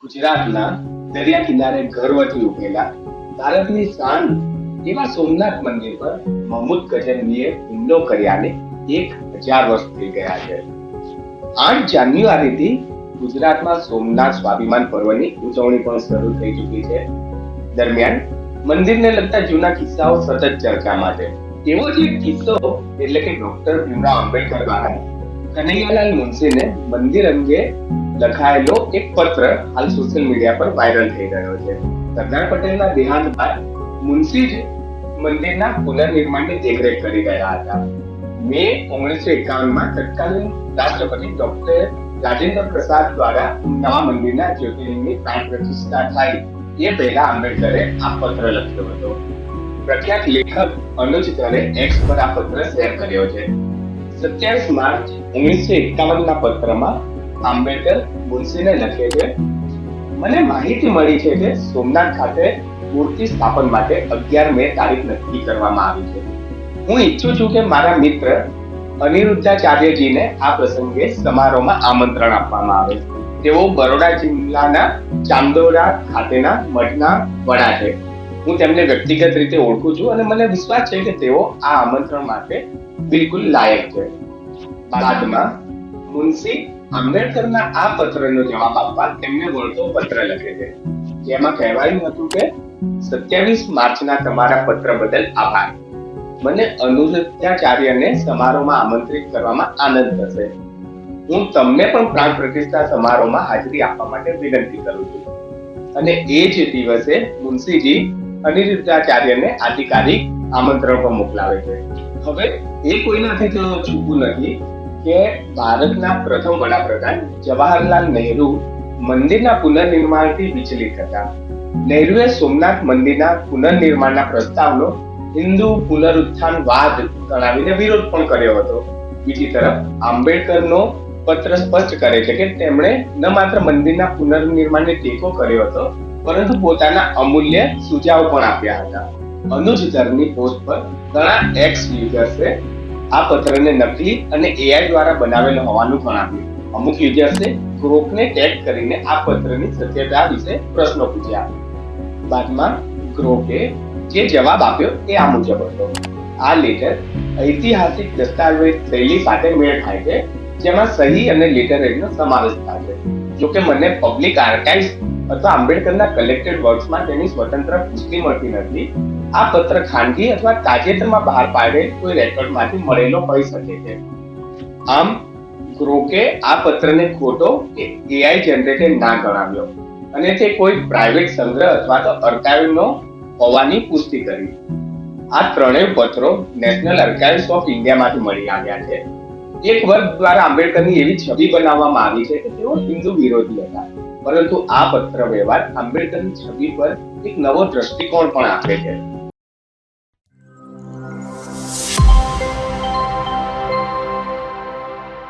ગુજરાતના દરિયા કિનારે ઘરવટી ઉભેલા ભારતની શાન એવા સોમનાથ મંદિર પર મહમૂદ ગજનવીએ હુમલો કર્યાને 1000 વર્ષ થઈ ગયા છે. 8 જાન્યુઆરીથી ગુજરાતમાં સોમનાથ સ્વાભિમાન પર્વની ઉજવણી પણ શરૂ થઈ ચૂકી છે. દરમિયાન મંદિરને લગતા જૂના કિસ્સાઓ સતત ચર્ચામાં છે. એવો જ એક કિસ્સો એટલે કે ડોક્ટર ભીમરાવ આંબેડકર દ્વારા કનૈયાલાલ મુનશીને મંદિર અંગે લખાયેલો એક પત્ર હાલ સોશિયલ મીડિયા પર વાયરલ થઈ રહ્યો છે. સરદાર પટેલના દેહાંત બાદ મુનશી જ મંદિરના પુનર્નિર્માણની દેખરેખ કરી રહ્યા હતા. મે 1951માં તત્કાલીન રાષ્ટ્રપતિ ડોક્ટર રાજેન્દ્ર પ્રસાદ દ્વારા નવા મંદિરના જ્યોતિર્લિંગની પ્રાણ પ્રતિષ્ઠા થાય એ પહેલા આંબેડકરે આ પત્ર લખ્યો હતો. પ્રખ્યાત લેખક અનુજ ધરે એક્સ પર આ પત્ર શેર કર્યો છે. 27 માર્ચ 1951ના પત્રમાં આંબેડકર મુનશીને લખે છે, મને માહિતી મળી છે કે સોમનાથ ખાતે મૂર્તિ સ્થાપન માટે 11 મે તારીખ નક્કી કરવામાં આવી છે. હું ઈચ્છું છું કે મારા મિત્ર અનિરુદ્ધાચાર્યજીને આ પ્રસંગે સમારોહમાં આમંત્રણ આપવામાં આવે. તેઓ બરોડા જિલ્લાના ચાંદોરા ખાતેના મઠના વડા છે. હું તેમને વ્યક્તિગત રીતે ઓળખું છું અને મને વિશ્વાસ છે કે તેઓ આ આમંત્રણ માટે બિલકુલ લાયક છે. બાદમાં મુનશી આંબેડકરના આ પત્રનો જવાબ આપવા તેમને વળતો પત્ર લખે છે, જેમાં કહેવાયું હતું કે 27 માર્ચના તમારા પત્ર બદલ આભાર. મને અનિરુદ્ધાચાર્યને સમારોહમાં આમંત્રિત કરવામાં આનંદ થશે. હું તમને પણ પ્રાણ પ્રતિષ્ઠા સમારોહમાં હાજરી આપવા માટે વિનંતી કરું છું. અને એ જ દિવસે મુનશીજી અનિરુદ્ધાચાર્યને આધિકારિક આમંત્રણ પણ મોકલાવે છે. હવે એ કોઈનાથી તો છૂપું નથી કે ભારતના પ્રથમ વડાપ્રધાન જવાહરલાલ નહેરુ મંદિરના પુનર્નિર્માણથી વિચલિત હતા. નહેરુએ સોમનાથ મંદિરના પુનર્નિર્માણના પ્રસ્તાવનો હિન્દુ પુનરુત્થાનવાદ ગણાવીને વિરોધ પણ કર્યો હતો. બીજી તરફ આંબેડકરનો પત્ર સ્પષ્ટ કરે છે કે તેમણે ન માત્ર મંદિરના પુનર્નિર્માણને ટેકો કર્યો હતો, પરંતુ પોતાના અમૂલ્ય સુઝાવ પણ આપ્યા હતા. અનુજ ધરની પોસ્ટ પર ઘણા એક્સ યુઝર્સે આ પત્રને નકલી અને એઆઈ દ્વારા બનાવેલો હોવાનું જણાવ્યું. અમુક યુઝર્સે ગ્રોકને ટેગ કરીને આ પત્રની સત્યતા વિશે પ્રશ્નો પૂછ્યા. બાદમાં ગ્રોકે જે જવાબ આપ્યો એ આ મુજબ હતો, આ લેટર ઐતિહાસિક દસ્તાવેજ શૈલી સાથે મેળ ખાય છે, જેમાં સહી અને લેટરેજનો સમાવેશ થાય છે. જોકે મને પબ્લિક આર્કાઇવ્સ અથવા આંબેડકરના કલેક્ટેડ વર્ક્સમાં તેની સ્વતંત્ર પુષ્ટિ મળતી નથી. આ પત્ર ખાનગી અથવા તાજેતરમાં બહાર પાડેલ કોઈ રેકોર્ડમાંથી મળેલો હોઈ શકે છે. આમ ગ્રોકે આ પત્રને ખોટો કે એઆઈ જનરેટેડ ના ગણાવ્યો અને તે કોઈ પ્રાઇવેટ સંગ્રહ અથવા તો આર્કાઇવનો હોવાની પુષ્ટિ કરી. આ ત્રણેય પત્રો નેશનલ આર્કાઇવ્સ ઓફ ઇન્ડિયામાંથી મળી આવ્યા છે. એક વર્ગ દ્વારા આંબેડકરની એવી છબી બનાવવામાં આવી છે કે તેઓ હિન્દુ વિરોધી હતા, પરંતુ આ પત્ર વ્યવહાર આંબેડકરની છબી પર એક નવો દ્રષ્ટિકોણ પણ આપે છે.